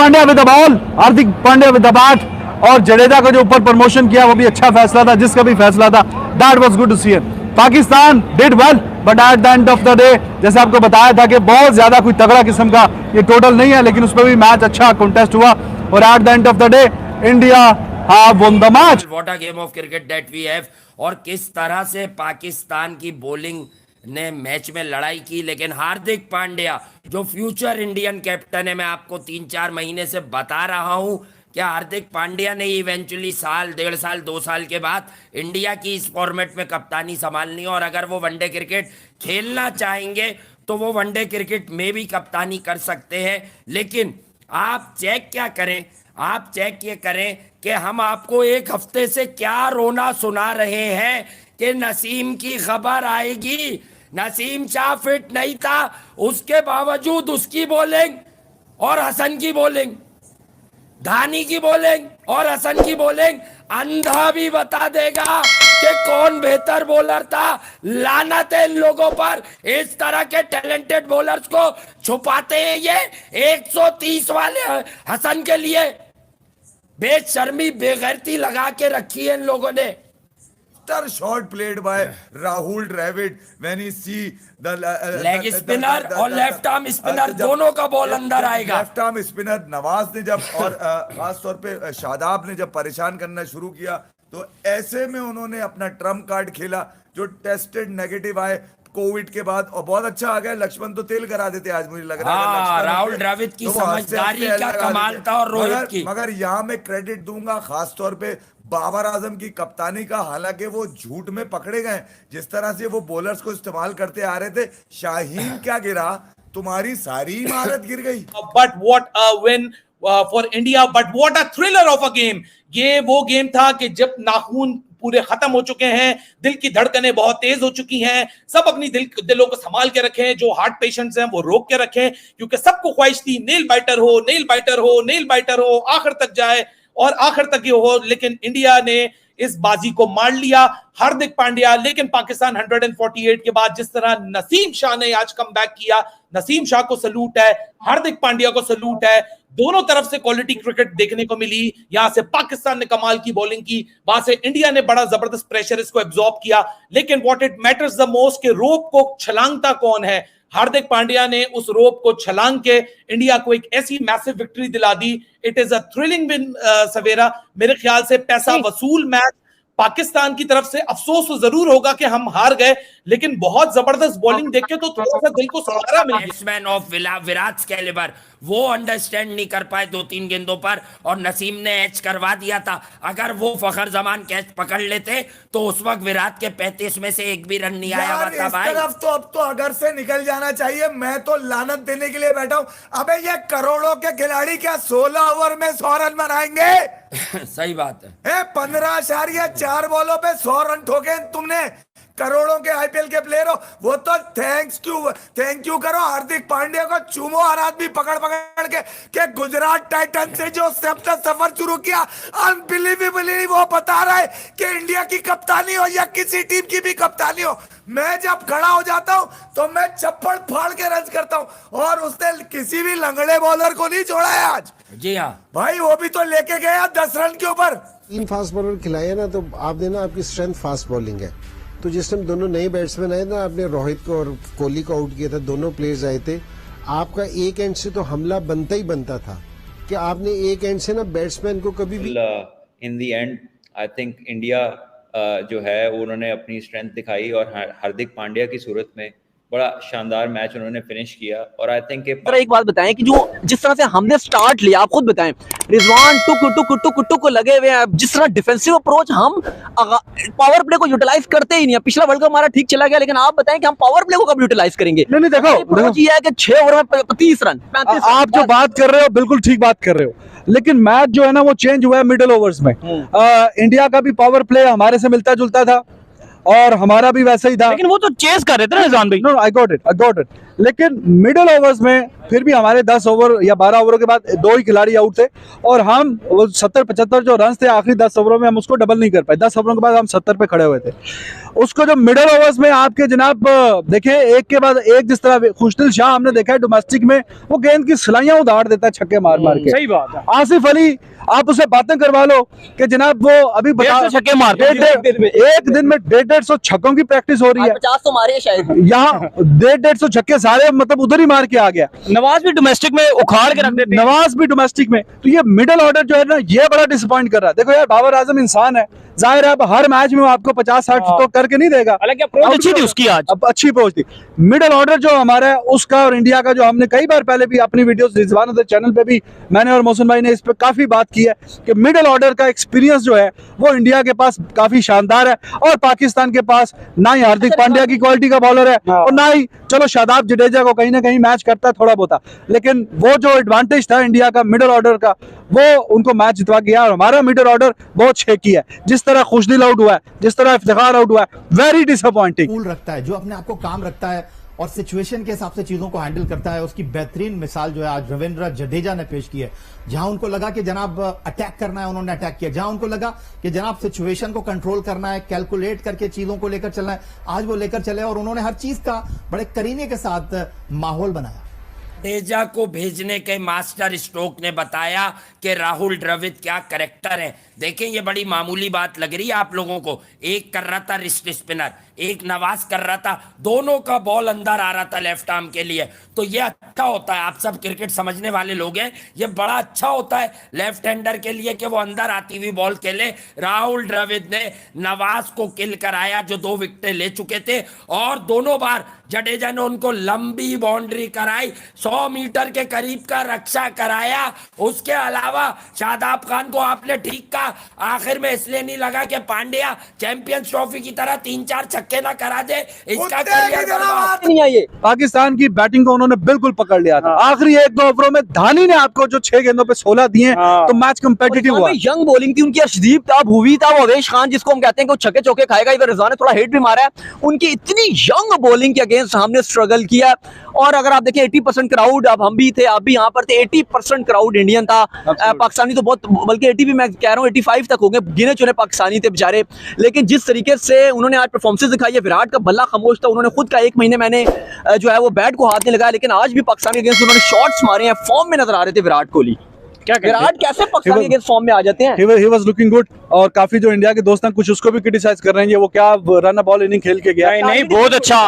Pandya with the ball, Hardik Pandya with the bat, और जडेजा को जो ऊपर प्रमोशन किया वो भी अच्छा फैसला था, जिसका भी फैसला था, that was good to see it. Pakistan did well, but at the end of the day जैसे आपको बताया था कि बहुत ज्यादा कोई तगड़ा किस्म का ये टोटल नहीं है, लेकिन उसमें भी मैच अच्छा कॉन्टेस्ट हुआ, और at the end of the day India have won the match. What a game of cricket that we have, और किस तरह से पाकिस्तान की बॉलिंग ने मैच में लड़ाई की। लेकिन हार्दिक पांड्या जो फ्यूचर इंडियन कैप्टन है, मैं आपको 3-4 महीने से बता रहा हूं क्या हार्दिक पांड्या ने इवेंचुअली साल, 1.5 साल, 2 साल के बाद इंडिया की इस फॉर्मेट में कप्तानी संभालनी है, और अगर वो वनडे क्रिकेट खेलना चाहेंगे तो वो वनडे क्रिकेट में भी कप्तानी कर सकते हैं। लेकिन आप चेक क्या करें, आप चेक ये करें कि हम आपको एक हफ्ते से क्या रोना सुना रहे हैं कि नसीम की खबर आएगी। नसीम शाह फिट नहीं था, उसके बावजूद उसकी बॉलिंग और हसन की बॉलिंग, धानी की बॉलिंग और हसन की बॉलिंग अंधा भी बता देगा कि कौन बेहतर बॉलर था। लानत है इन लोगों पर, इस तरह के टैलेंटेड बॉलर्स को छुपाते हैं ये 130 वाले हसन के लिए। बेशर्मी बेगैरती लगा के रखी है इन लोगों ने। shot played by Rahul Dravid when he see the leg spinner और लेफ्ट आर्म स्पिनर दोनों का बॉल अंदर आएगा। लेफ्ट आर्म स्पिनर नवाज ने जब और खास तौर पे शादाब ने जब परेशान करना शुरू किया, तो ऐसे में उन्होंने अपना ट्रम्प कार्ड खेला जो टेस्टेड नेगेटिव आए कोविड के बाद, और बहुत अच्छा आ गया। लक्ष्मण तो तेल करा देते आज, मुझे लग रहा है राहुल द्रविड़ की समझदारी का कमाल था, और रोहित की। मगर यहाँ मैं क्रेडिट दूंगा खास तौर पे बाबर आजम की कप्तानी का। हालांकि वो झूठ में पकड़े गए, जिस तरह से वो बॉलर्स को इस्तेमाल करते आ रहे थे। शाहीन क्या गिरा, तुम्हारी सारी इमारत गिर गई। But what a win for India, but what a thriller of a game. ये वो गेम था कि जब नाखून पूरे खत्म हो चुके हैं, दिल की धड़कनें बहुत तेज हो चुकी हैं, सब अपनी दिलों को संभाल के रखें, जो हार्ट पेशेंट्स हैं वो रोक के रखें, क्योंकि सबको ख्वाहिश थी नेल बाइटर हो, नेल बाइटर हो, नेल बाइटर हो, आखिर तक जाए और आखिर तक ये हो। लेकिन इंडिया ने इस बाजी को मार लिया। हार्दिक पांड्या, लेकिन पाकिस्तान 148 के बाद जिस तरह नसीम शाह ने आज कम बैक किया, नसीम शाह को सलूट है, हार्दिक पांड्या को सलूट है। दोनों तरफ से क्वालिटी क्रिकेट देखने को मिली। यहां से पाकिस्तान ने कमाल की बॉलिंग की, वहां से इंडिया ने बड़ा जबरदस्त प्रेशर इसको एब्जॉर्ब किया। लेकिन what it matters the most कि रोप को छलांगता कौन है। हार्दिक पांड्या ने उस रोप को छलांग के इंडिया को एक ऐसी मैसिव विक्ट्री दिला दी। It is a thrilling win सवेरा। मेरे ख्याल से पैसा वसूल मैच पाकिस्तान की तरफ से। अफसोस तो जरूर होगा कि हम हार गए, लेकिन बहुत जबरदस्त बॉलिंग देख के तो थोड़ा सा दिल को सहारा मिल गया। बैट्समैन ऑफ विराट कैलिबर वो अंडरस्टैंड नहीं कर पाए 2-3 गेंदों पर, और नसीम ने एच करवा दिया था। अगर वो फखर जमान कैच पकड़ लेते तो उस वक्त विराट के 35 में से एक भी रन नहीं आया हुआ था भाई। तो अब तो अगर से निकल जाना चाहिए। मैं तो लानत देने के लिए बैठा हूं। अबे ये करोड़ों के खिलाड़ी क्या 16 ओवर में 100 रन बनाएंगे? सही बात है। 15.4 बॉलों पे 100 रन ठोके तुमने। करोड़ों के आईपीएल के प्लेयर हो, वो तो थैंक यू करो हार्दिक पांड्या को, चूमो हर आदमी पकड़ पकड़ के गुजरात टाइटन से जो सफर शुरू किया, अनबिलीवेबली वो बता रहा है कि इंडिया की कप्तानी हो या किसी टीम की भी कप्तानी हो, मैं जब खड़ा हो जाता हूं तो मैं चप्पड़ फाड़ के रन करता हूं। और उसने किसी भी लंगड़े बॉलर को नहीं छोड़ा है आज। जी हाँ भाई, वो भी तो लेके गया 10 रन के ऊपर। 3 फास्ट बॉलर खिलाए ना, तो आपने ना, आपकी स्ट्रेंथ फास्ट बॉलिंग है। तो जिस टाइम दोनों नए बैट्समैन आए ना, आपने रोहित को और कोहली को आउट किया था, दोनों प्लेयर्स आए थे, आपका एक एंड से तो हमला बनता ही बनता था कि आपने एक एंड से ना बैट्समैन को कभी भी in the and I think India जो है उन्होंने अपनी स्ट्रेंथ दिखाई, और हार्दिक पांड्या की सूरत में बड़ा शानदार मैच उन्होंने फिनिश किया। और आई थिंक एक बात बताएं कि जो जिस तरह से हमने स्टार्ट लिया, आप खुद बताएं, रिजवान टुक लगे हुए हैं। जिस तरह डिफेंसिव अप्रोच हम पावर प्ले को यूटिलाइज करते ही नहीं है। पिछला वर्ल्ड कप हमारा ठीक चला गया, लेकिन आप बताएं कि हम पावर प्ले को कब यूटिलाइज करेंगे? नहीं देखो, ये है कि 6 ओवर में 30 रन। आप जो बात कर रहे हो बिल्कुल ठीक बात कर रहे हो, लेकिन मैच जो है ना वो चेंज हुआ है मिडिल ओवर्स में। इंडिया का भी पावर प्ले हमारे से मिलता जुलता था और हमारा भी वैसा ही था, लेकिन वो तो चेस कर रहे थे ना निजाम भाई। No, I got it. लेकिन मिडिल ओवर्स में फिर भी हमारे 10 ओवर या 12 ओवरों के बाद 2 ही खिलाड़ी आउट थे और हम वो 70-75 जो रन थे आखिरी 10 ओवरों में हम उसको डबल नहीं कर पाए। 10 ओवरों के बाद हम 70 पे खड़े हुए थे। उसको जो मिडिल ओवर्स में आपके जनाब देखें एक के बाद एक, जिस तरह खुशदिल शाह हमने देखा है डोमेस्टिक में, वो गेंद की सिलाइयां उधार देता है छक्के मार मार के। सही बात है। आसिफ अली आप उसे बातें करवा लो कि जनाब वो अभी बता 150 छक्के मारते हैं एक दिन में 150 छक्कों की प्रैक्टिस हो रही है। 50 तो मारे शायद। यहाँ 150 छक्के सारे मतलब उधर ही मार के आ गया। नवाज भी डोमेस्टिक में उखाड़ के रख देते हैं। नवाज भी डोमेस्टिक में, तो ये मिडिल ऑर्डर जो है ना ये बड़ा डिसअपॉइंट कर रहा है। देखो यार बाबर आजम इंसान है, जाहिर है अब हर मैच में वो आपको 50-60 तो करके नहीं देगा। हालांकि अप्रोच अच्छी थी उसकी आज। अब अच्छी अप्रोच थी। मिडिल ऑर्डर जो हमारा है उसका और इंडिया का, जो हमने कई बार पहले भी अपनी वीडियोस रिजवान चैनल पे भी मैंने और मोहसिन भाई ने इस पे काफी बात की है कि मिडिल ऑर्डर का एक्सपीरियंस जो है वो इंडिया के पास काफी शानदार है और पाकिस्तान के पास ना ही हार्दिक पांड्या की क्वालिटी का बॉलर है और ना ही चलो शादाब जडेजा को कहीं ना कहीं मैच करता है थोड़ा बहुत, लेकिन वो जो एडवांटेज था इंडिया का मिडिल ऑर्डर का वो उनको मैच जितवा गया। और हमारा मिडिल ऑर्डर बहुत छेकी है, जिस तरह खुशदिल आउट हुआ है, जिस तरह इफ्तिखार आउट हुआ है, वेरी डिसअपॉइंटिंग। कूल रखता है, जो अपने आप को काम रखता है और सिचुएशन के हिसाब से चीजों को हैंडल करता है। उसकी बेहतरीन मिसाल जो है आज रविंद्र जडेजा ने पेश की है। जहां उनको लगा कि जनाब अटैक करना है उन्होंने अटैक किया, जहां उनको लगा कि जनाब सिचुएशन को कंट्रोल करना है, कैलकुलेट करके चीजों को लेकर चलना है, आज वो लेकर चले और उन्होंने हर चीज का बड़े करीने के साथ माहौल बनाया। जडेजा को भेजने के मास्टर स्ट्रोक ने बताया कि राहुल द्रविड़ क्या करेक्टर है। देखें ये बड़ी मामूली बात लग रही है आप लोगों को, एक कर रहा था रिस्ट स्पिनर, एक नवाज कर रहा था, दोनों का बॉल अंदर आ रहा था लेफ्ट आर्म के लिए। तो ये अच्छा होता है, आप सब क्रिकेट समझने वाले लोग हैं, ये बड़ा अच्छा होता है लेफ्ट हैंडर के लिए कि वो अंदर आती हुई बॉल खेले। राहुल द्रविड़ ने नवाज को किल कराया जो 2 विकेटें ले चुके थे और दोनों बार जडेजा ने उनको लंबी बाउंड्री कराई, 100 मीटर के करीब का रक्षा कराया। उसके अलावा शादाब खान को आपने ठीक कहा, आखिर में इसलिए नहीं लगा कि पांड्या चैंपियंस ट्रॉफी की तरह 3-4 छक्के ना करा दे, इसका करियर बर्बाद नहीं आई। पाकिस्तान की बैटिंग को उन्होंने बिल्कुल पकड़ लिया था। आखिरी 1-2 ओवरों में धानी ने आपको जो 6 गेंदों पे 16 दिए तो मैच कंपेटिटिव हुआ। यंग बॉलिंग थी उनकी, अर्शदीप था, भुवी था, वो अवेश खान जिसको हम कहते हैं कि वो छक्के चौके खाएगा, इधर रिजवान ने थोड़ा हेट भी मारा है। उनकी इतनी यंग बॉलिंग के अगेंस्ट हमने स्ट्रगल किया। और अगर आप देखें 80% क्राउड, अब हम भी थे, आप भी यहाँ पर थे, 80% क्राउड इंडियन था। पाकिस्तानी तो बहुत, बल्कि 80 भी मैं कह रहा हूँ 85 तक हो गए, गिने चुने पाकिस्तानी थे बेचारे। लेकिन जिस तरीके से उन्होंने आज परफॉर्मेंस दिखाई है, विराट का बल्ला खामोश था, उन्होंने खुद का 1 महीने मैंने जो है वो बैट को हाथ नहीं लगाया, लेकिन आज भी पाकिस्तान के अगेंस्ट उन्होंने शॉट्स मारे हैं, फॉर्म में नजर आ रहे थे विराट कोहली। क्या विराट कैसे पाकिस्तान के अगेंस्ट फॉर्म में आ जाते हैं? He was looking good और काफी जो इंडिया के दोस्त हैं कुछ उसको भी क्रिटिसाइज कर रहे हैं, ये वो क्या रन बॉल इनिंग खेल के गया। नहीं बहुत अच्छा।